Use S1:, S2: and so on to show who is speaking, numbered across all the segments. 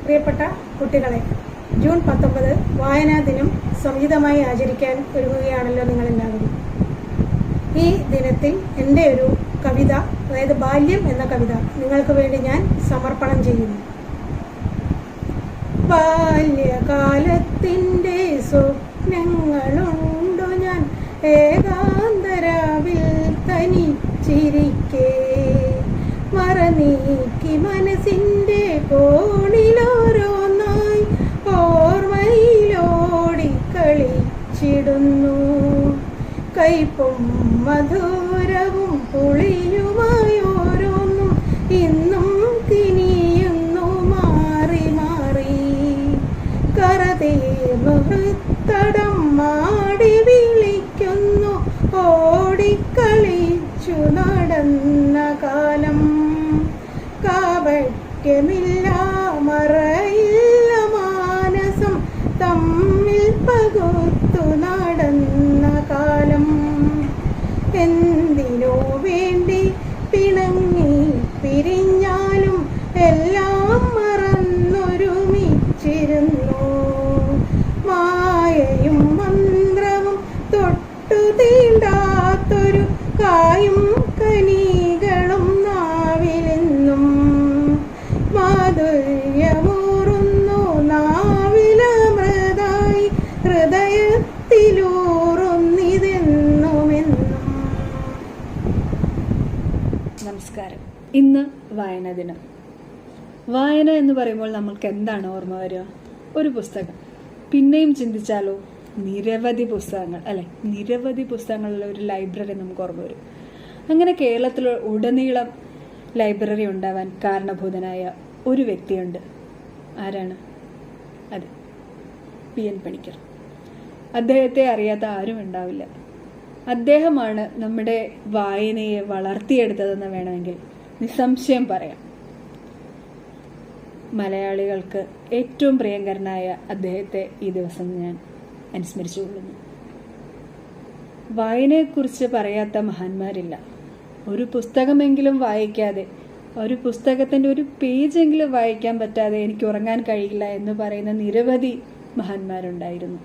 S1: പ്രിയപ്പെട്ട കുട്ടികളെ, ജൂൺ 19 വായനാ ദിനം സംയുതമായി ആചരിക്കാൻ ഒരുങ്ങുകയാണല്ലോ നിങ്ങളെല്ലാവരും. ഈ ദിനത്തിൽ എൻ്റെ ഒരു കവിത, അതായത് ബാല്യം എന്ന കവിത നിങ്ങൾക്ക് വേണ്ടി ഞാൻ സമർപ്പണം ചെയ്യുന്നു. ബാല്യകാലത്തിൻ്റെ സ്വപ്നങ്ങളുണ്ടു ഞാൻ ഏകാന്തരാവിൽ തനിച്ചിരിക്കേ, മറനീക്കി മനസ്സിൻ്റെ കോണിലോരോന്നായി ഓർമ്മയിലോടി കളിച്ചിടുന്നു. കൈപ്പും മധുരവും പുളിയുമായി ഓരോന്നും ഇന്നും തിനിയുന്നു മാറി മാറി. കരതീർന്നു ഹൃത്തടം മാടി വിളിക്കുന്നു, ഓടിക്കളിച്ചു നടന്ന കാലം. കാപട്യമില്ല മറയില്ല മാനസം തമ്മിൽ പകുത്തു നടന്ന കാലം. എന്തിനു വേണ്ടി പിണങ്ങി പിരിഞ്ഞാലും എല്ലാം മറന്നൊരുമിച്ചിരുന്നു. മായയും മന്ത്രവും തൊട്ടു തീണ്ടാത്തൊരു കായും കനികളും നാവിലെന്നും മാധുര്യമൂറുന്നു നാവിലമൃതായി ഹൃദയത്തിലൂറുന്നിതെന്നുമെന്നും.
S2: നമസ്കാരം. ഇന്ന് വായനാ ദിനം. വായന എന്ന് പറയുമ്പോൾ നമ്മൾക്ക് എന്താണ് ഓർമ്മ വരിക? ഒരു പുസ്തകം. പിന്നെയും ചിന്തിച്ചാലോ, നിരവധി പുസ്തകങ്ങൾ, അല്ലെ? നിരവധി പുസ്തകങ്ങളുള്ള ഒരു ലൈബ്രറി നമുക്ക് ഓർമ്മ വരും. അങ്ങനെ കേരളത്തിൽ ഉടനീളം ലൈബ്രറി ഉണ്ടാവാൻ കാരണഭൂതനായ ഒരു വ്യക്തിയുണ്ട്. ആരാണ് അത്? PN പണിക്കർ. അദ്ദേഹത്തെ അറിയാത്ത ആരും ഉണ്ടാവില്ല. അദ്ദേഹമാണ് നമ്മുടെ വായനയെ വളർത്തിയെടുത്തതെന്ന് വേണമെങ്കിൽ നിസ്സംശയം പറയാം. മലയാളികൾക്ക് ഏറ്റവും പ്രിയങ്കരനായ അദ്ദേഹത്തെ ഈ ദിവസം ഞാൻ അനുസ്മരിച്ചുകൊള്ളുന്നു. വായനയെക്കുറിച്ച് പറയാത്ത മഹാന്മാരില്ല. ഒരു പുസ്തകമെങ്കിലും വായിക്കാതെ, ഒരു പുസ്തകത്തിൻ്റെ ഒരു പേജെങ്കിലും വായിക്കാൻ പറ്റാതെ എനിക്ക് ഉറങ്ങാൻ കഴിയില്ല എന്ന് പറയുന്ന നിരവധി മഹാന്മാരുണ്ടായിരുന്നു.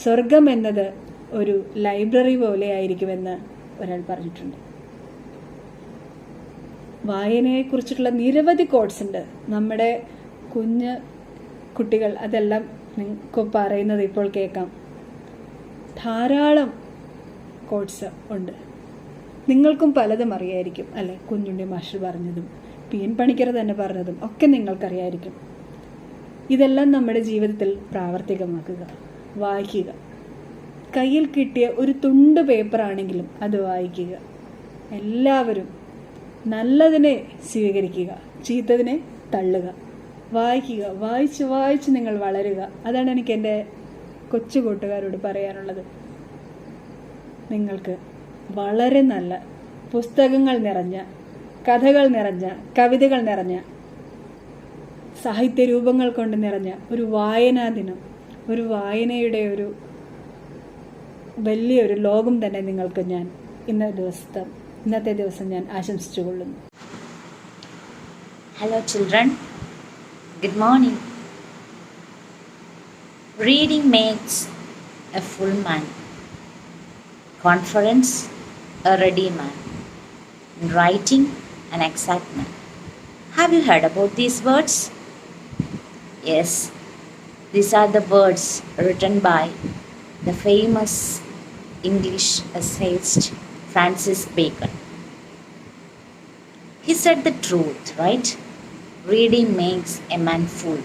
S2: സ്വർഗം എന്നത് ഒരു ലൈബ്രറി പോലെ ആയിരിക്കുമെന്ന് ഒരാൾ പറഞ്ഞിട്ടുണ്ട്. വായനയെക്കുറിച്ചിട്ടുള്ള നിരവധി കോട്ട്സ് ഉണ്ട്. നമ്മുടെ കുഞ്ഞ് കുട്ടികൾ അതെല്ലാം നിങ്ങൾക്ക് പറയുന്നത് ഇപ്പോൾ കേൾക്കാം. ധാരാളം കോട്ട്സ് ഉണ്ട്. നിങ്ങൾക്കും പലതും അറിയായിരിക്കും, അല്ലെ? കുഞ്ഞുണ്ണി മാഷ് പറഞ്ഞതും PN പണിക്കർ തന്നെ പറഞ്ഞതും ഒക്കെ നിങ്ങൾക്കറിയായിരിക്കും. ഇതെല്ലാം നമ്മുടെ ജീവിതത്തിൽ പ്രാവർത്തികമാക്കുക, വായിക്കുക. കയ്യിൽ കിട്ടിയ ഒരു തുണ്ട് പേപ്പറാണെങ്കിലും അത് വായിക്കുക. എല്ലാവരും നല്ലതിനെ സ്വീകരിക്കുക, ചീത്തതിനെ തള്ളുക. വായിക്കുക, വായിച്ച് വായിച്ച് നിങ്ങൾ വളരുക. അതാണ് എനിക്ക് എൻ്റെ കൊച്ചു കൂട്ടുകാരോട് പറയാനുള്ളത്. നിങ്ങൾക്ക് വളരെ നല്ല പുസ്തകങ്ങൾ നിറഞ്ഞ, കഥകൾ നിറഞ്ഞ, കവിതകൾ നിറഞ്ഞ, സാഹിത്യ രൂപങ്ങൾ കൊണ്ട് നിറഞ്ഞ ഒരു വായനാ ദിനം, ഒരു വായനയുടെ ഒരു വലിയൊരു ലോകം തന്നെ നിങ്ങൾക്ക് ഞാൻ ഇന്നത്തെ ദിവസം ഞാൻ ആശംസിച്ചുകൊള്ളുന്നു.
S3: Hello children, good morning. Reading makes a full man, conference a ready man, and writing an exact man. Have you heard about these words? Yes, these are the words written by the famous English essayist Francis Bacon. He said the truth, right? Reading makes a man fool.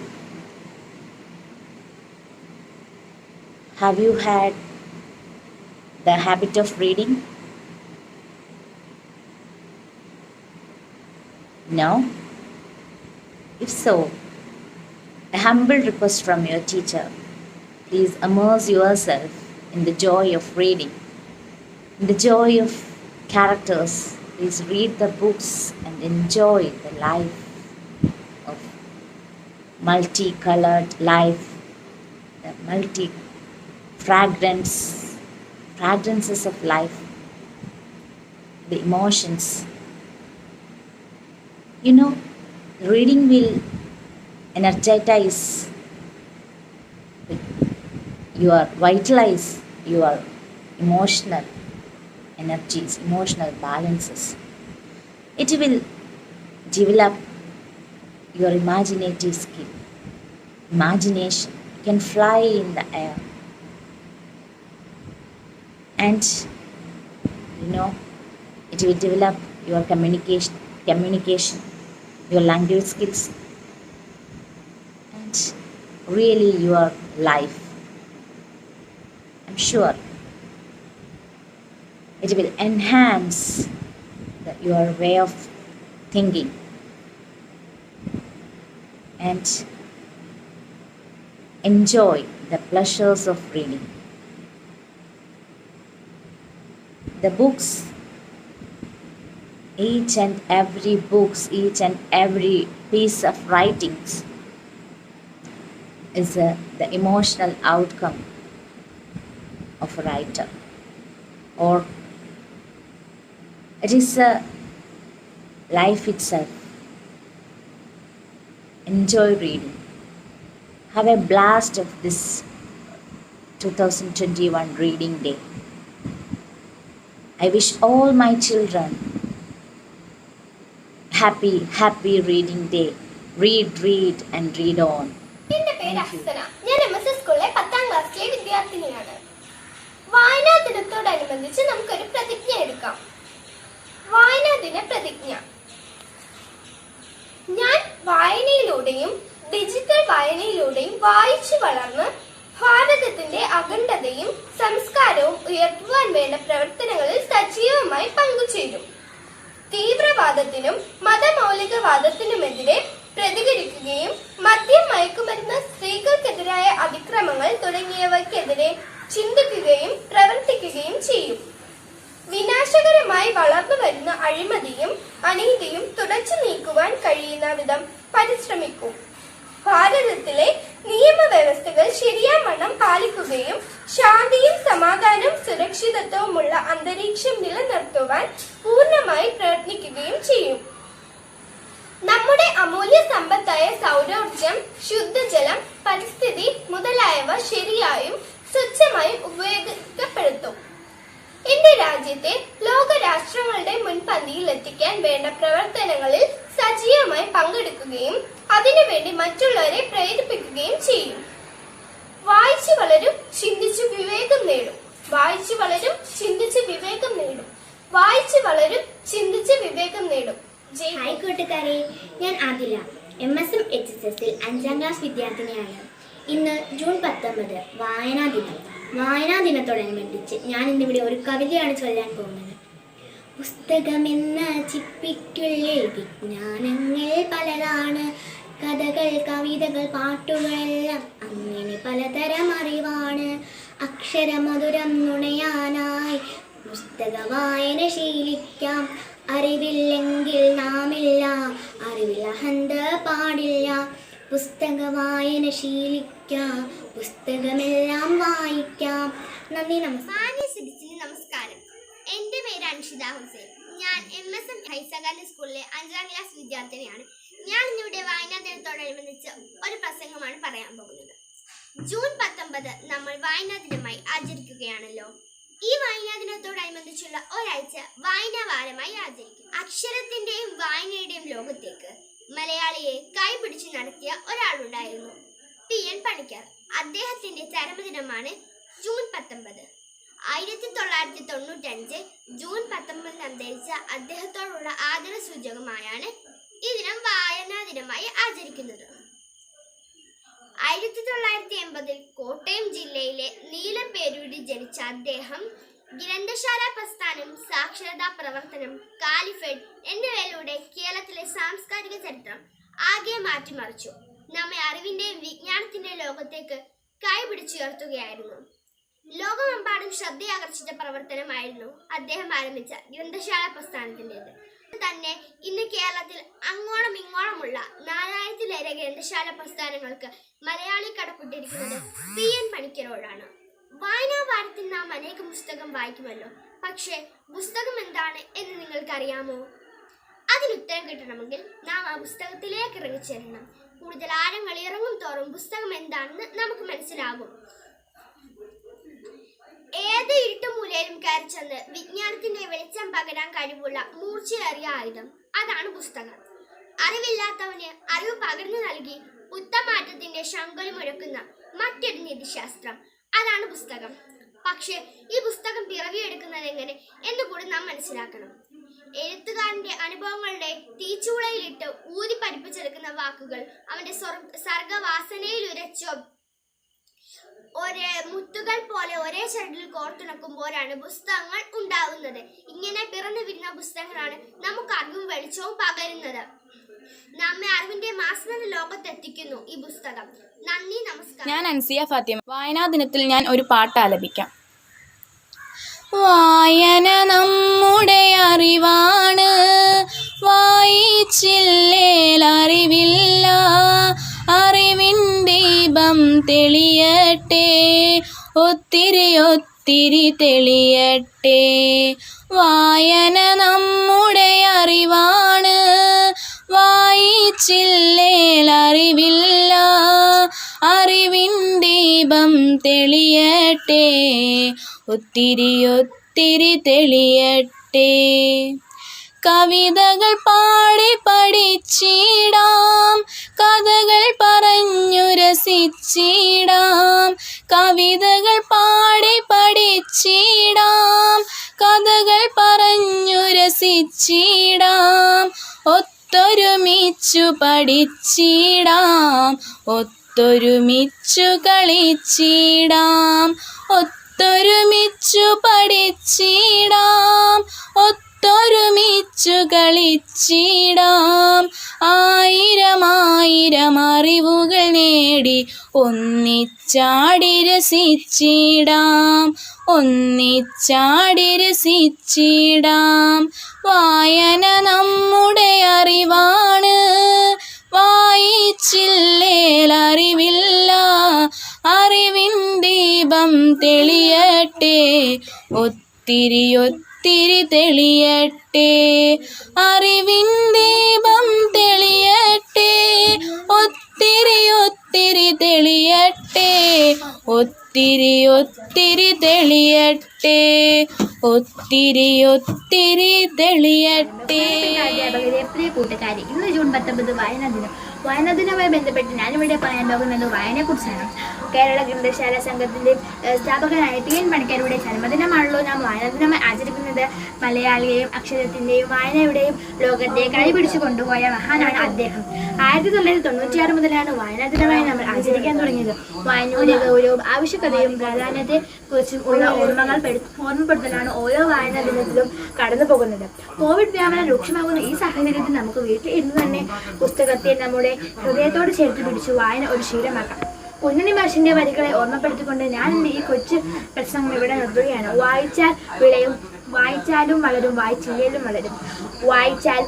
S3: Have you had the habit of reading? No? If so, a humble request from your teacher. Please immerse yourself in the joy of reading, in the joy of characters. Please read the books and enjoy the life of multicolored life, the fragrances of life, the emotions. Reading will energize vitalize your emotional energies, emotional balances. It will develop your imaginative skill. Imagination can fly in the air, and it will develop your communication, your language skills, and really your life. I'm sure it will enhance your way of thinking and enjoy the pleasures of reading. The books, each and every piece of writings is the emotional outcome of a writer, or it is life itself. Enjoy reading. Have a blast of this 2021 reading day. I wish all my children happy reading day. Read and read on.
S4: എന്റെ പേര് അഫ്സന. ഞാൻ MSS സ്കൂളിലെ 10ാം ക്ലാസ്സിലെ വിദ്യാർത്ഥിനിയാണ്. വായനാ ദിനത്തോടനുബന്ധിച്ച് നമുക്കൊരു പ്രതിജ്ഞ എടുക്കാം. വായനാ ദിന പ്രതിജ്ഞ. ഞാൻ വായനയിലൂടെയും ഡിജിറ്റൽ വായനയിലൂടെയും വായിച്ചു വളർന്ന് ഭാരതത്തിന്റെ അഖണ്ഡതയും സംസ്കാരവും ഉയർത്തുവാൻ വേണ്ട പ്രവർത്തനങ്ങളിൽ സജീവമായി പങ്കുചേരും. തീവ്രവാദത്തിനും മതമൗലികവാദത്തിനുമെതിരെ പ്രതികരിക്കുകയും മദ്യം, മയക്കുമരുന്ന്, സ്ത്രീകൾക്കെതിരായ അതിക്രമങ്ങൾ തുടങ്ങിയവയ്ക്കെതിരെ ചിന്തിക്കുകയും പ്രവർത്തിക്കുകയും ചെയ്യും. വിനാശകരമായി വളർന്നു വരുന്ന അഴിമതിയും അനീതിയും തുടച്ചു നീക്കുവാൻ കഴിയുന്ന വിധം പരിശ്രമിക്കും. ഭാരതത്തിലെ നിയമവ്യവസ്ഥകൾ ശരിയാവണ്ണം പാലിക്കുകയും ശാന്തിയും സമാധാനവും സുരക്ഷിതത്വവുമുള്ള അന്തരീക്ഷം നിലനിർത്തുവാൻ പൂർണ്ണമായി പ്രയത്നിക്കുകയും ചെയ്യും. നമ്മുടെ അമൂല്യ സമ്പത്തായ സൗരോർജം, ശുദ്ധജലം, പരിസ്ഥിതി മുതലായവ ശരിയായും സ്വച്ഛമായും ഉപയോഗപ്പെടുത്തും. എന്റെ രാജ്യത്തെ ലോക രാഷ്ട്രങ്ങളുടെ മുൻപന്തിയിൽ എത്തിക്കാൻ വേണ്ട പ്രവർത്തനങ്ങളിൽ സജീവമായി പങ്കെടുക്കുകയും അതിനുവേണ്ടി മറ്റുള്ളവരെ പ്രേരിപ്പിക്കുകയും ചെയ്യും. വായിച്ചു വളരും, ചിന്തിച്ചു വിവേകം നേടും. വായിച്ചു വളരും, ചിന്തിച്ച് വിവേകം നേടും. വായിച്ചു വളരും, ചിന്തിച്ച് വിവേകം നേടും.
S5: ഹായ് കൂട്ടുകാരെ, ഞാൻ ആദില. MSM HSSൽ 5ാം ക്ലാസ് വിദ്യാർത്ഥിനിയാണ്. ഇന്ന് ജൂൺ 19 വായനാ ദിനം. വായനാ ദിനത്തോടനുബന്ധിച്ച് ഞാൻ ഇന്നിവിടെ ഒരു കവിതയാണ് ചൊല്ലാൻ പോകുന്നത്. പുസ്തകമെന്ന ചിപ്പിക്കുള്ളിൽ വിജ്ഞാനങ്ങൾ പലതാണ്. കഥകൾ, കവിതകൾ, പാട്ടുകളെല്ലാം അങ്ങനെ പലതരം അറിവാണ്. അക്ഷരമധുരം നുണയാനായി പുസ്തക വായന ശീലിക്കാം. അറിവില്ലെങ്കിൽ നാമില്ല, അറിവിൽ അഹന്ത പാടില്ല. പുസ്തക വായന ശീലിക്കാം, പുസ്തകമെല്ലാം വായിക്കാം. നന്ദി, നമസ്കാരം.
S4: നമസ്കാരം. എന്റെ പേര് അൻഷിത ഹുസൈൻ. ഞാൻ MSM ഹയർ സെക്കൻഡറി സ്കൂളിലെ 5ാം ക്ലാസ് വിദ്യാർത്ഥിനിയാണ്. ഞാൻ ഇന്നിവിടെ വായനാ ദിനത്തോടനുബന്ധിച്ച് ഒരു പ്രസംഗമാണ് പറയാൻ പോകുന്നത്. ജൂൺ 19 നമ്മൾ വായനാ ദിനമായി ആചരിക്കുകയാണല്ലോ. ഈ വായനാ ദിനത്തോടനുബന്ധിച്ചുള്ള ഒരാഴ്ച വായനാ വാരമായി ആചരിക്കും. അക്ഷരത്തിന്റെയും വായനയുടെയും ലോകത്തേക്ക് മലയാളിയെ കൈപിടിച്ചു നടത്തിയ ഒരാളുണ്ടായിരുന്നു, PN പണിക്കർ. അദ്ദേഹത്തിന്റെ ചരമദിനമാണ് ജൂൺ 19. 1995 ജൂൺ 19 അന്തരിച്ച അദ്ദേഹത്തോടുള്ള ആദരസൂചകമായാണ് ഈ ദിനം വായനാ ദിനമായി ആചരിക്കുന്നത്. 1980 കോട്ടയം ജില്ലയിലെ നീലംപേരൂരിൽ ജനിച്ച അദ്ദേഹം ഗ്രന്ഥശാല പ്രസ്ഥാനം, സാക്ഷരതാ പ്രവർത്തനം, കാലിഫേറ്റ് എന്നിവയിലൂടെ കേരളത്തിലെ സാംസ്കാരിക ചരിത്രം ആകെ മാറ്റിമറിച്ചു. നമ്മെ അറിവിന്റെയും വിജ്ഞാനത്തിന്റെയും ലോകത്തേക്ക് കൈപിടിച്ചുയർത്തുകയായിരുന്നു. ലോകമെമ്പാടും ശ്രദ്ധയാകർഷിച്ച പ്രവർത്തനമായിരുന്നു അദ്ദേഹം ആരംഭിച്ച ഗ്രന്ഥശാല പ്രസ്ഥാനത്തിൻ്റെത്. തന്നെ ഇന്ന് കേരളത്തിൽ അങ്ങോളം ഇങ്ങോളമുള്ള 4000-ലേറെ ഗ്രന്ഥശാല പ്രസ്ഥാനങ്ങൾക്ക് മലയാളി കടപ്പെട്ടിരിക്കുന്നത് PN പണിക്കരോടാണ്. വായനാ വാരത്തിൽ നാം അനേകം പുസ്തകം വായിക്കുമല്ലോ. പക്ഷേ പുസ്തകം എന്താണ് എന്ന് നിങ്ങൾക്കറിയാമോ? അതിനുത്തരം കിട്ടണമെങ്കിൽ നാം ആ പുസ്തകത്തിലേക്ക് ഇറങ്ങിച്ചേരണം. കൂടുതൽ ആഴങ്ങൾ ഇറങ്ങും തോറും പുസ്തകം എന്താണെന്ന് നമുക്ക് മനസ്സിലാകും. ഏത് ഇരുട്ടുമൂലയിലും കയറി ചെന്ന് വിജ്ഞാനത്തിന്റെ വെളിച്ചം പകരാൻ കഴിവുള്ള മൂർച്ചയേറിയ ആയുധം അതാണ് പുസ്തകം. അറിവില്ലാത്തവന് അറിവ് പകർന്നു നൽകി പുത്തമാറ്റത്തിന്റെ ശങ്കല് മുഴക്കുന്ന മറ്റൊരു നീതിശാസ്ത്രം അതാണ് പുസ്തകം. പക്ഷെ ഈ പുസ്തകം പിറവിയെടുക്കുന്നത് എങ്ങനെ എന്ന് കൂടി നാം മനസ്സിലാക്കണം. എഴുത്തുകാരന്റെ അനുഭവങ്ങളുടെ തീച്ചൂളയിലിട്ട് ഊതി പഠിപ്പിച്ചെടുക്കുന്ന വാക്കുകൾ അവന്റെ സർഗവാസനയിൽ ഉരച്ചോ ഒരേ മുത്തുകൾ പോലെ ഒരേ ചരടിൽ കോർത്തിണക്കുമ്പോഴാണ് പുസ്തകങ്ങൾ ഉണ്ടാവുന്നത്. ഇങ്ങനെ പിറന്നു വരുന്ന പുസ്തകങ്ങളാണ് നമുക്ക് അറിവും വെളിച്ചവും പകരുന്നത്. നമ്മെ അറിവിന്റെ മാസ്മര ലോകത്തെത്തിക്കുന്നു ഈ പുസ്തകം. നന്ദി, നമസ്കാരം.
S6: ഞാൻ അൻസിയ ഫാത്തിമ. വായനാ ദിനത്തിൽ ഞാൻ ഒരു പാട്ട് ആലപിക്കാം. വായന നമ്മുടെ അറിവാണ്, വായിച്ചില്ലേൽ അറിവില്ല, അറിവിൻ ദീപം തെളിയട്ടെ, ഒത്തിരി ഒത്തിരി തെളിയട്ടെ. വായന നമ്മുടെ അറിവാണ്, വായിച്ചില്ലേൽ അറിവില്ല, അറിവിൻ ദീപം തെളിയട്ടെ, ഒത്തിരി ഒത്തിരി തെളിയട്ടെ. കവിതകൾ പാടി പഠിച്ചിടാം, കഥകൾ പറഞ്ഞു രസിച്ചിടാം. കവിതകൾ പാടി പഠിച്ചിടാം, കഥകൾ പറഞ്ഞു രസിച്ചിടാം. ഒത്തൊരുമിച്ചു പഠിച്ചിടാം, ഒത്തൊരുമിച്ചു കളിച്ചിടാം. ഒത്തൊരുമിച്ചു പഠിച്ചിടാം, ഒത്തൊരുമിച്ചു കളിച്ചിടാം. ആയിരം ആയിരം അറിവുകൾ നേടി ഒന്നിച്ചാടി രസിച്ചിടാം, ഒന്നിച്ചാടി രസിച്ചിടാം. വായന നമ്മുടെ അറിവാണ്, വായിച്ചില്ലേൽ അറിവില്ല, അറിവിൻ ദീപം തെളിയട്ടെ, ഒത്തിരി ഒത്തിരി തെളിയട്ടെ. അറിവിൻ ദീപം തെളിയട്ടെ, ഒത്തിരി ഒത്തിരി തെളിയട്ടെ, ഒത്തിരി ഒത്തിരി തെളിയട്ടെ, ഒത്തിരി ഒത്തിരി തെളിയട്ടെ.
S5: അധ്യാപകരെ, പ്രിയ കൂട്ടുകാരി, ഇന്ന് ജൂൺ 19 വായനാ ദിനം. വായനാ ദിനവുമായി ബന്ധപ്പെട്ട് ഞാനിവിടെ പറയാൻ പോകുന്നത് വായനയെക്കുറിച്ചാണ്. കേരള ഗ്രന്ഥശാല സംഘത്തിൻ്റെ സ്ഥാപകനായ TN പണിക്കരുടെ ജന്മദിനമാണല്ലോ നാം വായനാ ദിനമായി ആചരിക്കുന്നത്. മലയാളിയെയും അക്ഷരത്തിൻ്റെയും വായനയുടെയും ലോകത്തെ കൈപിടിച്ചു കൊണ്ടുപോയ മഹാനാണ് അദ്ദേഹം. 1996 മുതലാണ് വായനാ ദിനമായി നമ്മൾ ആചരിക്കാൻ തുടങ്ങിയത്. വായനയുടെ ഗൗരവവും ആവശ്യകതയും പ്രാധാന്യത്തെക്കുറിച്ചും ഉള്ള ഓർമ്മപ്പെടുത്തലാണ് ഓരോ വായനാ ദിനത്തിലും കടന്നു പോകുന്നത്. കോവിഡ് വ്യാപനം രൂക്ഷമാകുന്ന ഈ സാഹചര്യത്തിൽ നമുക്ക് വീട്ടിൽ ഇരുന്ന് തന്നെ പുസ്തകത്തെ നമ്മുടെ ഹൃദയത്തോട് ചേർത്ത് പിടിച്ച് വായന ഒരു ശീലമാക്കാം. കുഞ്ഞുണ്ണി മാഷിന്റെ വരികളെ ഓർമ്മപ്പെടുത്തിക്കൊണ്ട് ഞാൻ എൻ്റെ ഈ കൊച്ചു പ്രസംഗം ഇവിടെ നിർത്തുകയാണ്. വായിച്ചാൽ വിളയും, വായിച്ചാലും വളരും, വായിച്ചില്ലേലും വളരും. വായിച്ചാൽ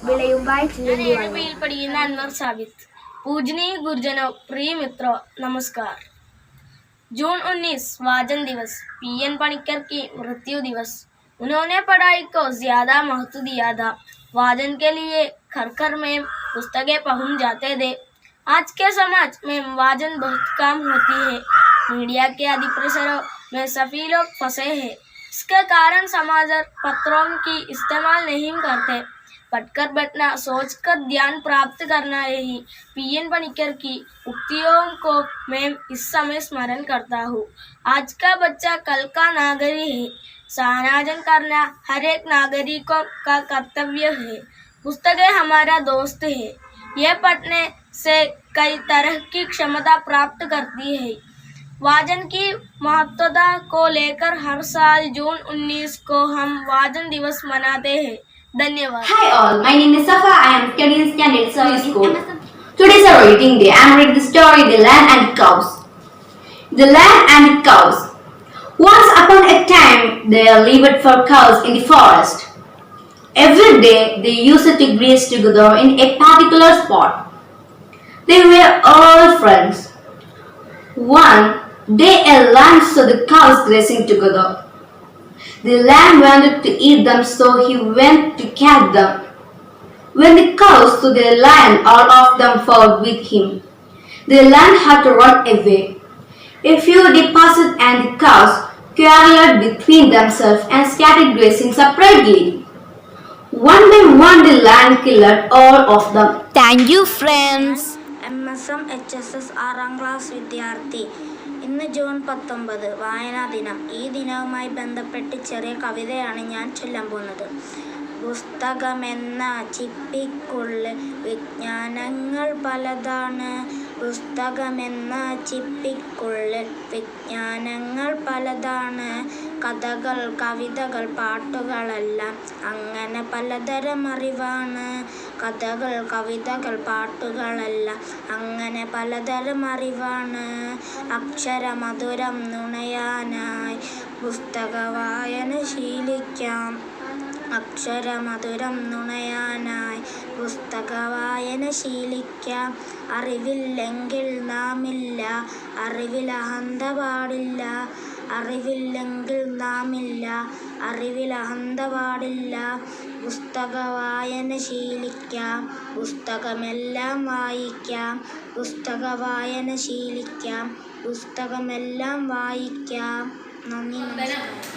S5: വിളയും, വായിച്ചില്ലേലും വളരും.
S7: പഠിക്കുന്ന അൻവർ സാബിത്ത്. पूजनीय गुरुजनों, प्रिय मित्रों, नमस्कार। जून 19 वाजन दिवस, PN पणिकर की मृत्यु दिवस। उन्होंने पढ़ाई को ज्यादा महत्व दिया था। वाजन के लिए घर घर में पुस्तकें पहुंच जाते थे। आज के समाज में वाजन बहुत कम होती है। मीडिया के अधिप्रसरों में सभी लोग फंसे हैं। इसके कारण समाचार पत्रों की इस्तेमाल नहीं करते। पढ़कर बैठना, सोचकर ध्यान प्राप्त करना, यही PN पणिकर की उक्तियों को मैं इस समय स्मरण करता हूँ। आज का बच्चा कल का नागरिक है। सानाजन करना हर एक नागरिकों का कर्तव्य है। पुस्तकें हमारा दोस्त है। ये पढ़ने से कई तरह की क्षमता प्राप्त करती है। वाजन की महत्वता को लेकर हर साल जून 19 को हम वाजन दिवस मनाते हैं। धन्यवाद.
S8: Hi all, my name is Safa. I am studying standard service school. Today's our reading day. I am reading the story The Lamb and Cows. The Lamb and Cows. Once upon a time, there lived 4 cows in the forest. Every day, they used to graze together in a particular spot. They were all friends. One day, a lamb saw the cows grazing together. The lamb wanted to eat them, so he went to catch them. When the cows to the lion, all of them fought with him. The lion had to run away. A few departed and the cows quarreled between themselves and started grazing separately. One by one the lion killed all of them.
S4: Thank you, friends.
S9: MSM HSS 6ാം class വിദ്യാർത്ഥി. ഇന്ന് June 19 വായനാ ദിനം. ഈ ദിനവുമായി ബന്ധപ്പെട്ട് ചെറിയ കവിതയാണ് ഞാൻ ചൊല്ലാൻ പോകുന്നത്. പുസ്തകമെന്ന ചിപ്പിക്കുള്ളിൽ വിജ്ഞാനങ്ങൾ പലതാണ്. പുസ്തകമെന്ന ചിപ്പിക്കുള്ളിൽ വിജ്ഞാനങ്ങൾ പലതാണ്. കഥകൾ, കവിതകൾ, പാട്ടുകളെല്ലാം അങ്ങനെ പലതരം അറിവാണ്. കഥകൾ, കവിതകൾ, പാട്ടുകളെല്ലാം അങ്ങനെ പലതരം അറിവാണ്. അക്ഷരമധുരം നുണയാനായി പുസ്തക വായന ശീലിക്കാം. അക്ഷരമധുരം നുണയാനായി പുസ്തക വായന ശീലിക്കാം. അറിവില്ലെങ്കിൽ നാമില്ല, അറിവിൽ അഹന്ത പാടില്ല. അറിവില്ലെങ്കിൽ നാമില്ല, അറിവിൽ അഹന്ത പാടില്ല. പുസ്തക വായന ശീലിക്കാം, പുസ്തകമെല്ലാം വായിക്കാം. പുസ്തക വായന ശീലിക്കാം, പുസ്തകമെല്ലാം വായിക്കാം. നന്ദി.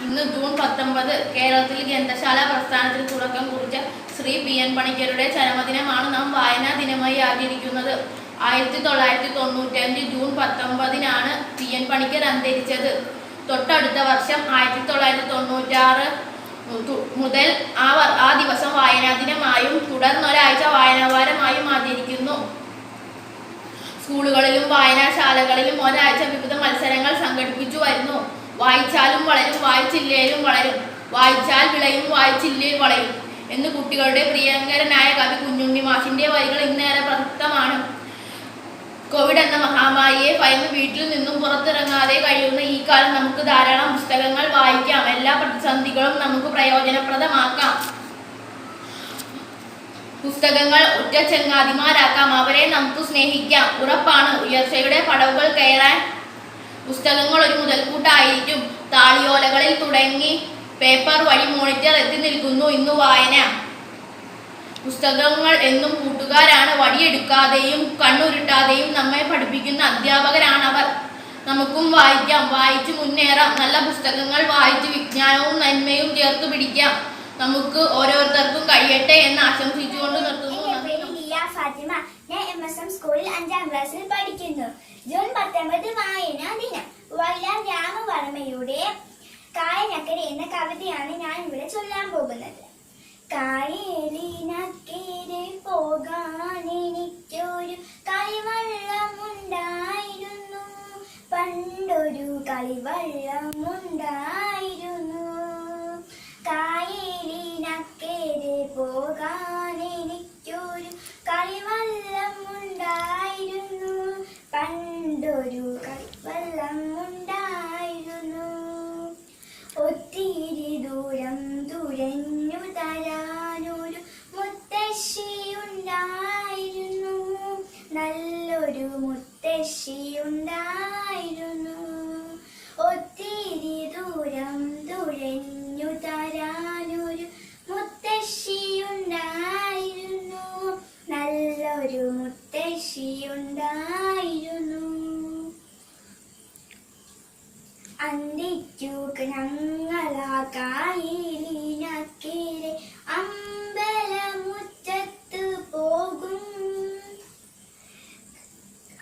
S7: ഇന്ന് ജൂൺ 19 കേരളത്തിൽ ഗ്രന്ഥശാല പ്രസ്ഥാനത്തിന് തുടക്കം കുറിച്ച ശ്രീ PN പണിക്കരുടെ ചരമദിനമാണ് നാം വായനാ ദിനമായി ആചരിക്കുന്നത്. 1995 ജൂൺ 19 PN പണിക്കർ അന്തരിച്ചത്. തൊട്ടടുത്ത വർഷം 1996 മുതൽ ആ ദിവസം വായനാ ദിനമായും തുടർന്ന് ഒരാഴ്ച വായനാവാരമായും ആചരിക്കുന്നു. സ്കൂളുകളിലും വായനാശാലകളിലും ഒരാഴ്ച വിവിധ മത്സരങ്ങൾ സംഘടിപ്പിച്ചു വരുന്നു. വായിച്ചാലും വളരും, വായിച്ചില്ലേലും വളരും. വായിച്ചാൽ വിളയും, വായിച്ചില്ലേൽ വളയും എന്ന് കുട്ടികളുടെ പ്രിയങ്കരനായ കവി കുഞ്ഞുണ്ണി മാഷിന്റെ വരികൾ ഇന്നേറെ പ്രസക്തമാണ്. കോവിഡ് എന്ന മഹാമാരിയെ ഭയന്ന് വീട്ടിൽ നിന്നും പുറത്തിറങ്ങാതെ കഴിയുന്ന ഈ കാലം നമുക്ക് ധാരാളം പുസ്തകങ്ങൾ വായിക്കാം. എല്ലാ പ്രതിസന്ധികളും നമുക്ക് പ്രയോജനപ്രദമാക്കാം. പുസ്തകങ്ങൾ ഒറ്റ ചങ്ങാതിമാരാക്കാം. അവരെ നമുക്ക് സ്നേഹിക്കാം. ഉറപ്പാണ്, ഉയർച്ചയുടെ പടവുകൾ കയറാൻ പുസ്തകങ്ങൾ ഒരു മുതൽക്കൂട്ടായിരിക്കും. താളിയോലകളിൽ തുടങ്ങി പേപ്പർ വഴി മോണിറ്റർ എത്തി നിൽക്കുന്നു ഇന്നു വായന. പുസ്തകങ്ങൾ എന്നും കൂട്ടുകാരാണ്. വടിയെടുക്കാതെയും കണ്ണുരുട്ടാതെയും നമ്മെ പഠിപ്പിക്കുന്ന അധ്യാപകരാണവർ. നമുക്കും വായിക്കാം, വായിച്ചു മുന്നേറാം. നല്ല പുസ്തകങ്ങൾ വായിച്ച് വിജ്ഞാനവും നന്മയും ചേർത്ത് പിടിക്കാം. നമുക്ക് ഓരോരുത്തർക്കും കഴിയട്ടെ എന്ന് ആശംസിച്ചുകൊണ്ട് നിർത്തുന്നു.
S5: ഫാത്തിമ. ഞാൻ MSM സ്കൂളിൽ 5ാം ക്ലാസ്സിൽ പഠിക്കുന്നു. ജൂൺ 19 വായനാ ദിനം. വയലാർ രാമവർമ്മയുടെ കായലക്കര എന്ന കവിതയാണ് ഞാൻ ഇവിടെ ചൊല്ലാൻ പോകുന്നത്. കായലിനക്കരെ പോകാൻ എനിക്കൊരു കളിവള്ളമുണ്ടായിരുന്നു. പണ്ടൊരു കളിവള്ളമുണ്ടായിരുന്നു. കായലിനക്കരെ പോകാൻ എനിക്കൊരു കളിവള്ളമുണ്ടായിരുന്നു. പണ്ടൊരു കളിവള്ളമുണ്ടായിരുന്നു. ഒത്തിരി ദൂരം തുഴഞ്ഞു തരാനൊരു മുത്തശ്ശിയുണ്ടായിരുന്നു. നല്ലൊരു മുത്തശ്ശിയുണ്ടായിരുന്നു. ഒത്തിരി ദൂരം തുഴഞ്ഞു തരാനൊരു മുത്തശ്ശിയുണ്ടായിരുന്നു. നല്ലൊരു മുത്തശ്ശിയുണ്ടായിരുന്നു. അന്തിക്കു ഞങ്ങളാ കായലിനക്കരെ അമ്പലമുറ്റത്ത് പോകും.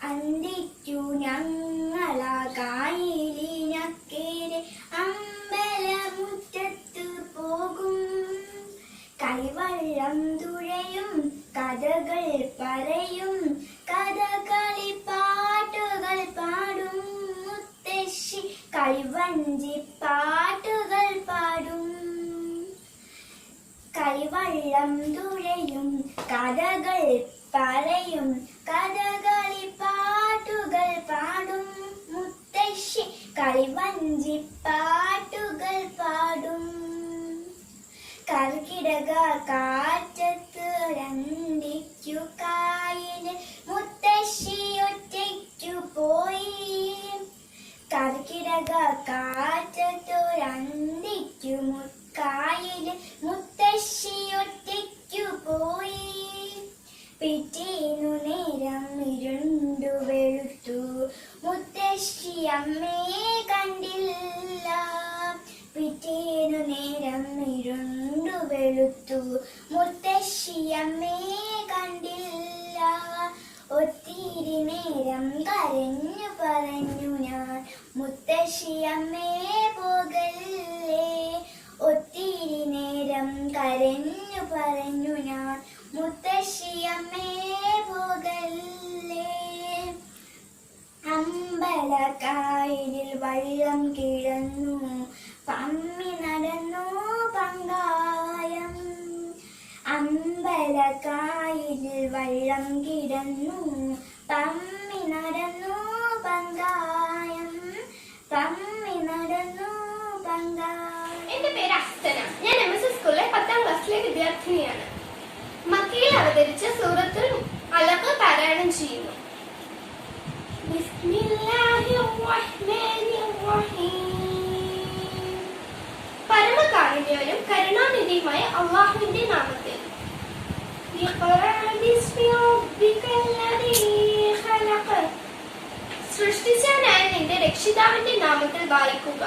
S5: അന്തിക്കു ഞങ്ങളാ കായലിനക്കരെ അമ്പലമുറ്റത്ത് പോകും. കളിവള്ളം തുഴയും, കഥകൾ പറയും, കഥകളി പാട്ടുകൾ പാടും. മുത്തശ്ശി കളിവഞ്ചി പാട്ടുകൾ പാടും. കളിവള്ളം തുഴയും, കഥകൾ പറയും, കഥകളി പാട്ടുകൾ പാടും. മുത്തശ്ശി കളിവഞ്ചി പാട്ടുകൾ പാടും. കർക്കിടക കാറ്റത്ത് രണ്ടിക്കു കായലിൽ മുത്തശ്ശി ഒറ്റയ്ക്കു പോയി. കർക്കിടക കാറ്റത്തു രണ്ടിക്കു കായലിൽ മുത്തശ്ശി ഒറ്റയ്ക്കു പോയി.
S4: പിറ്റേന്നു നേരം ഇരുണ്ടു വെളുത്തു, മുത്തശ്ശിയമ്മയെ കണ്ടില്ല. പിറ്റേന്നു നേരം ഇരുണ്ടു വെളുത്തു, മുത്തശ്ശിയമ്മയെ കണ്ടില്ല. ഒത്തിരി നേരം കരഞ്ഞു പറഞ്ഞു ഞാൻ, മുത്തശ്ശിയമ്മയെ പോകല്ലേ. ഒത്തിരി നേരം കരഞ്ഞു പറഞ്ഞു ഞാൻ, മുത്തശ്ശിയമ്മയെ പോകല്ലേ. അമ്പലക്കായലിൽ വെള്ളം കിടന്നു, പമ്മി നടന്നു പങ്കായം. അമ്പലക്കായലിൽ വെള്ളം കിടന്നു, പമ്മി നടന്നു പങ്കായം. പമ്മി നടന്നു പങ്കായം.
S10: എന്റെ പേര് അസ്തന. ഞാൻ MSS സ്കൂളിലെ 10ാം ക്ലാസ്സിലെ വിദ്യാർത്ഥിനിയാണ്. മക്കയിൽ അവതരിച്ച സൂറത്തുൽ അലഖ് പാരായണം ചെയ്യുന്നു. പരമകാരുണ്യവനും കരുണാനിധിയുമായ അള്ളാഹുവിന്റെ നാമത്തിൽ. സൃഷ്ടിച്ചവനായ നിന്റെ രക്ഷിതാവിന്റെ നാമത്തിൽ വായിക്കുക.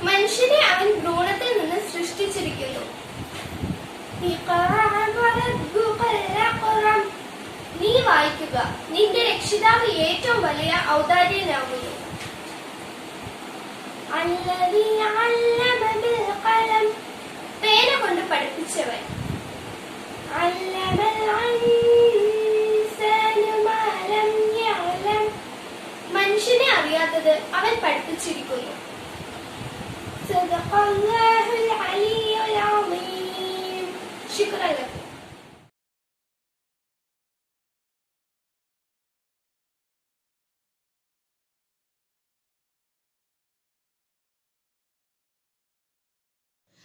S10: മനുഷ്യനെ അവൻ ഭ്രൂണത്തിൽ നിന്ന് സൃഷ്ടിച്ചിരിക്കുന്നു. നീ വായിക്കുക, നിന്റെ രക്ഷിതാവ് ഏറ്റവും വലിയ ഔദാര്യനാകുന്നു. പേന കൊണ്ട് പഠിപ്പിച്ചവൻ. മനുഷ്യനെ അറിയാത്തത് അവൻ പഠിപ്പിച്ചിരിക്കുന്നു. ശുക്രൻ.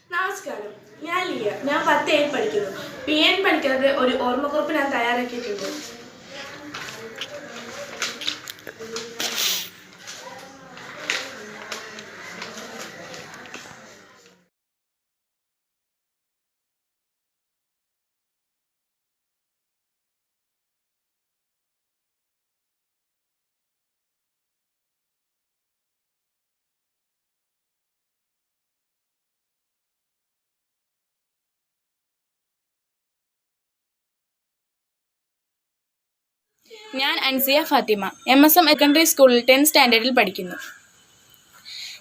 S11: നമസ്കാരം, ഞാൻ ലിയ. ഞാൻ 10A പഠിക്കുന്നു. PN പണിക്കരുടെ ഒരു ഓർമ്മക്കുറിപ്പ് ഞാൻ തയ്യാറാക്കിയിട്ടുണ്ട്.
S6: ഞാൻ അൻസിയ ഫാത്തിമ, MSM സെക്കൻഡറി സ്കൂളിൽ 10th സ്റ്റാൻഡേർഡിൽ പഠിക്കുന്നു.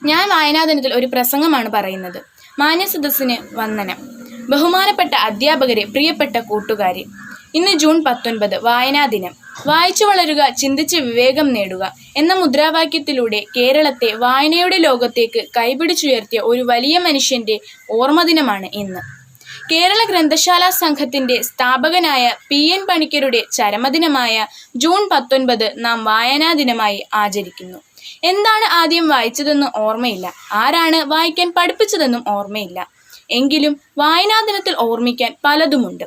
S6: ഞാൻ വായനാദിനത്തിൽ ഒരു പ്രസംഗമാണ് പറയുന്നത്. മാന്യസദസ്സിന് വന്ദനം. ബഹുമാനപ്പെട്ട അധ്യാപകരെ, പ്രിയപ്പെട്ട കൂട്ടുകാരെ, ഇന്ന് ജൂൺ 19 വായനാ ദിനം. വായിച്ചു വളരുക, ചിന്തിച്ച് വിവേകം നേടുക എന്ന മുദ്രാവാക്യത്തിലൂടെ കേരളത്തെ വായനയുടെ ലോകത്തേക്ക് കൈപിടിച്ചുയർത്തിയ ഒരു വലിയ മനുഷ്യന്റെ ഓർമ്മദിനമാണ് ഇന്ന്. കേരള ഗ്രന്ഥശാല സംഘത്തിന്റെ സ്ഥാപകനായ PN പണിക്കരുടെ ചരമദിനമായ ജൂൺ 19 നാം വായനാ ദിനമായി ആചരിക്കുന്നു. എന്താണ് ആദ്യം വായിച്ചതെന്ന് ഓർമ്മയില്ല, ആരാണ് വായിക്കാൻ പഠിപ്പിച്ചതെന്നും ഓർമ്മയില്ല. എങ്കിലും വായനാ ദിനത്തിൽ ഓർമ്മിക്കാൻ പലതുമുണ്ട്.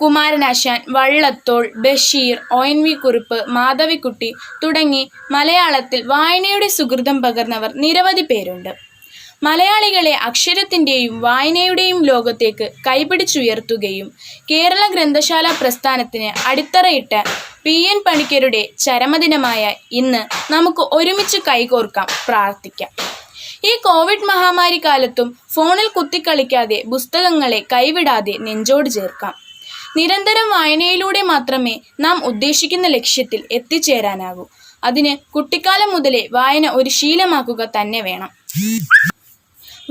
S6: കുമാരനാശാൻ, വള്ളത്തോൾ, ബഷീർ, ONV കുറുപ്പ്, മാധവിക്കുട്ടി തുടങ്ങി മലയാളത്തിൽ വായനയുടെ സുഹൃതം പകർന്നവർ നിരവധി പേരുണ്ട്. മലയാളികളെ അക്ഷരത്തിൻ്റെയും വായനയുടെയും ലോകത്തേക്ക് കൈപിടിച്ചുയർത്തുകയും കേരള ഗ്രന്ഥശാല പ്രസ്ഥാനത്തിന് അടിത്തറയിട്ട PN പണിക്കരുടെ ചരമദിനമായ ഇന്ന് നമുക്ക് ഒരുമിച്ച് കൈകോർക്കാം, പ്രാർത്ഥിക്കാം. ഈ കോവിഡ് മഹാമാരി കാലത്തും ഫോണിൽ കുത്തിക്കളിക്കാതെ പുസ്തകങ്ങളെ കൈവിടാതെ നെഞ്ചോട് ചേർക്കാം. നിരന്തരം വായനയിലൂടെ മാത്രമേ നാം ഉദ്ദേശിക്കുന്ന ലക്ഷ്യത്തിൽ എത്തിച്ചേരാനാകൂ. അതിന് കുട്ടിക്കാലം മുതലേ വായന ഒരു ശീലമാക്കുക തന്നെ വേണം.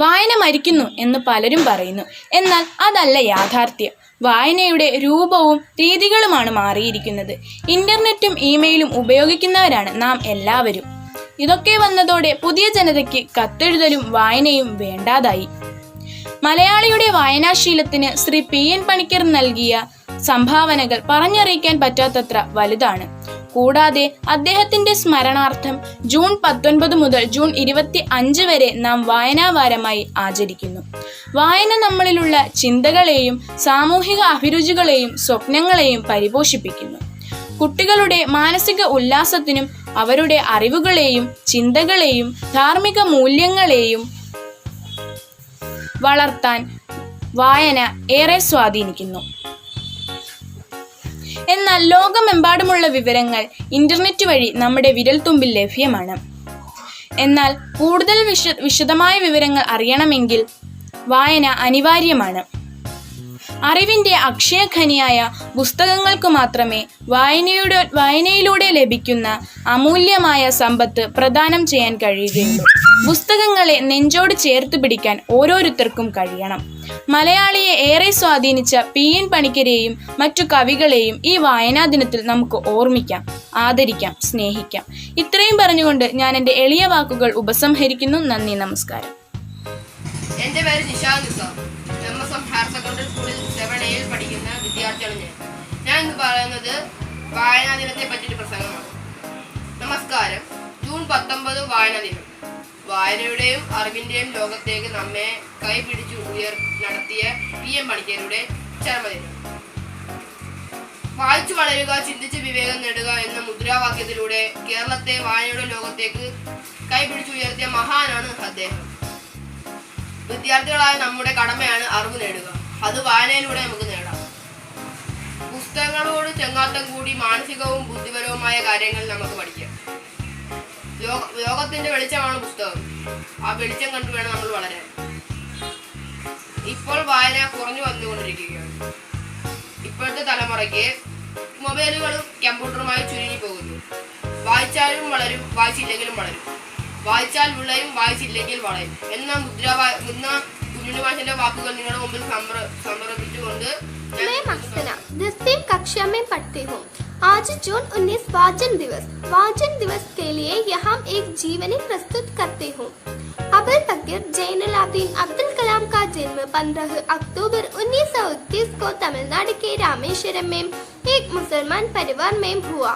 S6: വായന മരിക്കുന്നു എന്ന് പലരും പറയുന്നു. എന്നാൽ അതല്ല യാഥാർത്ഥ്യം. വായനയുടെ രൂപവും രീതികളുമാണ് മാറിയിരിക്കുന്നത്. ഇന്റർനെറ്റും ഇമെയിലും ഉപയോഗിക്കുന്നവരാണ് നാം എല്ലാവരും. ഇതൊക്കെ വന്നതോടെ പുതിയ ജനതയ്ക്ക് കത്തെഴുതലും വായനയും വേണ്ടാതായി. മലയാളിയുടെ വായനാശീലത്തിന് ശ്രീ PN പണിക്കർ നൽകിയ സംഭാവനകൾ പറഞ്ഞറിയിക്കാൻ പറ്റാത്തത്ര വലുതാണ്. കൂടാതെ അദ്ദേഹത്തിന്റെ സ്മരണാർത്ഥം ജൂൺ 19 മുതൽ ജൂൺ 25 വരെ നാം വായനാവാരമായി ആചരിക്കുന്നു. വായന നമ്മളിലുള്ള ചിന്തകളെയും സാമൂഹിക അഭിരുചികളെയും സ്വപ്നങ്ങളെയും പരിപോഷിപ്പിക്കുന്നു. കുട്ടികളുടെ മാനസിക ഉല്ലാസത്തിനും അവരുടെ അറിവുകളെയും ചിന്തകളെയും ധാർമ്മിക മൂല്യങ്ങളെയും വളർത്താൻ വായന ഏറെ സ്വാധീനിക്കുന്നു. എന്നാൽ ലോകമെമ്പാടുമുള്ള വിവരങ്ങൾ ഇന്റർനെറ്റ് വഴി നമ്മുടെ വിരൽത്തുമ്പിൽ ലഭ്യമാണ്. എന്നാൽ കൂടുതൽ വിശദമായ വിവരങ്ങൾ അറിയണമെങ്കിൽ വായന അനിവാര്യമാണ്. അറിവിൻ്റെ അക്ഷയഖനിയായ പുസ്തകങ്ങൾക്ക് മാത്രമേ വായനയിലൂടെ ലഭിക്കുന്ന അമൂല്യമായ സമ്പത്ത് പ്രദാനം ചെയ്യാൻ കഴിയുകയുള്ളൂ. പുസ്തകങ്ങളെ നെഞ്ചോട് ചേർത്ത് പിടിക്കാൻ ഓരോരുത്തർക്കും കഴിയണം. മലയാളിയെ ഏറെ സ്വാധീനിച്ച PN പണിക്കരെയും മറ്റു കവികളെയും ഈ വായനാ ദിനത്തിൽ നമുക്ക് ഓർമ്മിക്കാം, ആദരിക്കാം, സ്നേഹിക്കാം. ഇത്രയും പറഞ്ഞുകൊണ്ട് ഞാൻ എൻ്റെ എളിയ വാക്കുകൾ ഉപസംഹരിക്കുന്നു. നന്ദി, നമസ്കാരം.
S12: എൻ്റെ പേര് Nishad Nizam. MSM higher secondary സ്കൂളിൽ 7A പഠിക്കുന്ന വിദ്യാർത്ഥിയാണ് ഞാൻ ഇന്ന് പറയുന്നത് വായനാ ദിനത്തെ പറ്റിയൊരു പ്രസംഗമാണ്. നമസ്കാരം. ജൂൺ 19 വായനാ ദിനം. വായനയുടെയും അറിവിന്റെയും ലോകത്തേക്ക് നമ്മെ കൈപിടിച്ചു നടത്തിയ PN പണിക്കരുടെ ചരമദിനം. വായിച്ചു വളരുക, ചിന്തിച്ച് വിവേകം നേടുക എന്ന മുദ്രാവാക്യത്തിലൂടെ കേരളത്തെ വായനയുടെ ലോകത്തേക്ക് കൈപിടിച്ചു ഉയർത്തിയ മഹാനാണ് അദ്ദേഹം. വിദ്യാർത്ഥികളായ നമ്മുടെ കടമയാണ് അറിവ് നേടുക. അത് വായനയിലൂടെ നമുക്ക് നേടാം. പുസ്തകങ്ങളോട് ചെങ്ങാത്തം കൂടി മാനസികവും ബുദ്ധിപരവുമായ കാര്യങ്ങൾ നമുക്ക് പഠിക്കാം. ലോകത്തിന്റെ വെളിച്ചമാണ് പുസ്തകം. ആ വെളിച്ചം കണ്ടു വേണം നമ്മൾ വളരാൻ. ഇപ്പോൾ വായന കുറഞ്ഞു വന്നുകൊണ്ടിരിക്കുകയാണ്. ഇപ്പോഴത്തെ തലമുറയ്ക്ക് മൊബൈലുകളും കമ്പ്യൂട്ടറുമായി ചുരുങ്ങി പോകുന്നു. വായിച്ചാലും വളരും, വായിച്ചില്ലെങ്കിലും വളരും. വായിച്ചാൽ വിളയും, വായിച്ചില്ലെങ്കിൽ വളയും എന്ന കുഞ്ഞുണ്ണിമാഷിന്റെ വാക്കുകൾ നിങ്ങളുടെ മുമ്പിൽ സമർപ്പിച്ചുകൊണ്ട്
S10: मैं मक्सना 10वीं कक्षा में पढ़ती हूँ. आज जून 19 वाचन दिवस. वाचन दिवस के लिए यहाँ एक जीवनी प्रस्तुत करती हूँ. अबुल बकर जैनुलाब्दीन अब्दुल कलाम का जन्म 15 अक्टूबर 1931 को तमिलनाडु के रामेश्वरम में एक मुसलमान परिवार में हुआ.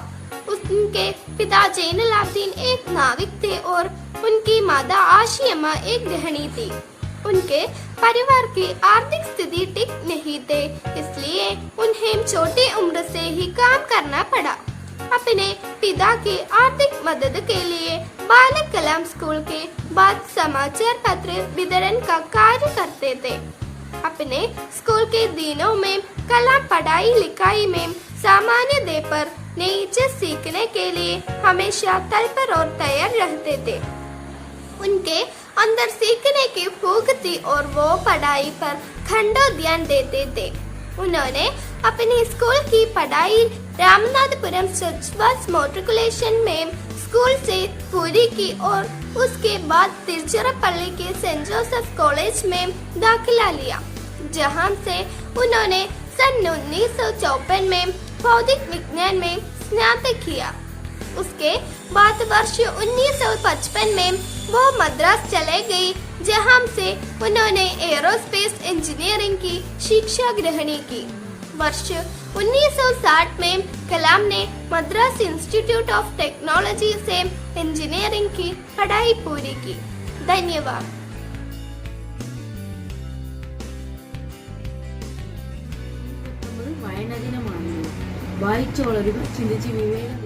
S10: उनके पिता जैनुलाब्दीन एक नाविक थे और उनकी माता आशियम्मा एक गृहिणी थी. उनके परिवार की आर्थिक स्थिति ठीक नहीं थे, इसलिए उन्हें छोटी उम्र से ही काम करना पड़ा. अपने पिता की आर्थिक मदद के लिए बालक कलाम स्कूल के बाद समाचार पत्र वितरण का कार्य करते थे. अपने स्कूल के दिनों में कलाम पढ़ाई लिखाई में सामान्य दे पर नई चीज सीखने के लिए हमेशा तत्पर और तैयार रहते थे. उनके अंदर सीखने की भूख थी और वो पढ़ाई पर खंडो ध्यान देते थे. उन्होंने अपनी स्कूल की पढ़ाई रामनाथपुरम स्वच्छ मेट्रिकुलेशन में स्कूल से पूरी की और उसके बाद तिरुचिरापल्ली के सेंट जोसेफ कॉलेज में दाखिला लिया, जहां से उन्होंने सन 1954 में भौतिक विज्ञान में स्नातक किया. उसके बाद वर्ष 1955 में वो मद्रास चले गई, जहां से उन्होंने एरोस्पेस इंजीनियरिंग की शिक्षा ग्रहण की. वर्ष 1960 में कलाम ने मद्रास इंस्टीट्यूट ऑफ टेक्नोलॉजी से इंजीनियरिंग की पढ़ाई पूरी की. धन्यवाद.
S13: വായനാ ദിനമാണ്. വായിച്ചു വളരുക, ചിന്തിച്ച് വിവേകം.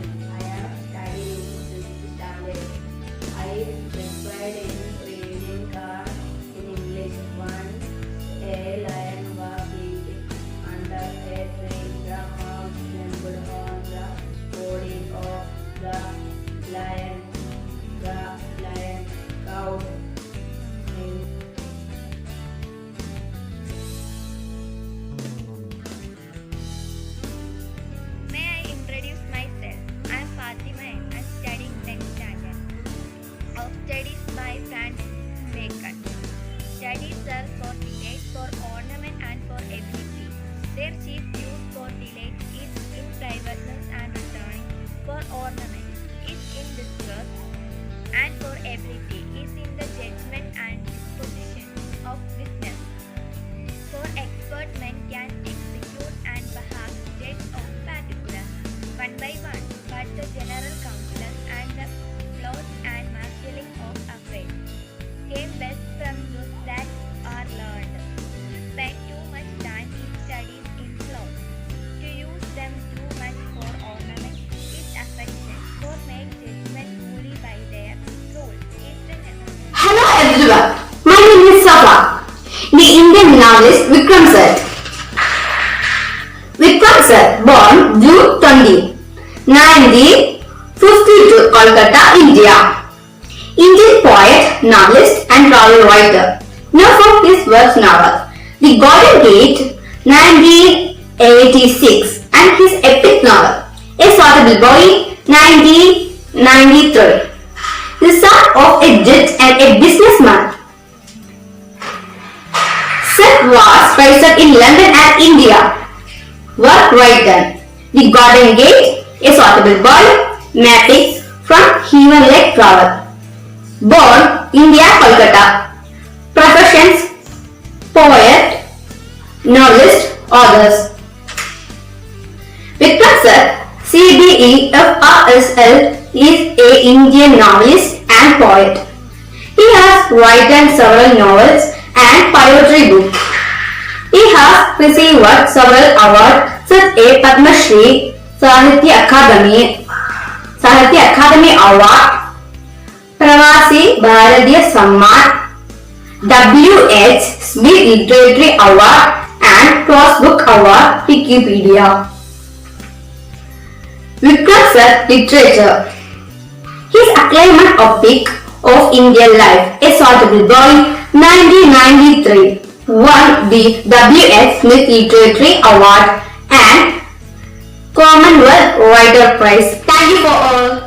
S14: May I introduce myself?
S8: novelist Vikram Seth. Vikram Seth, born June 20, 1952, Kolkata, India. Indian poet, novelist and travel writer. Known for his works novels The Golden Gate, 1986, and his epic novel A Suitable Boy, 1993. The son of a judge and a businessman, Seth was raised in London and India. Work written The Golden Gate, A Suitable Boy, Matrix, From Heaven Like Travel. Born India, Kolkata. Professions: poet, novelist, authors. Vikram Seth, CDEFRSL, is an Indian novelist and poet. He has written several novels and poetry books. He has received several awards such as Padma Shri, Sahitya Akademi Award, Pravasi Bharatiya Samman, W.H. Smith Literary Award and Cross Book Award. Wikipedia. Vikram Seth Literature. His acclaimed epic of Indian life, A Suitable Boy, 1993, won the W.H. Smith Literary Award and Commonwealth Writer Prize. Thank you for all.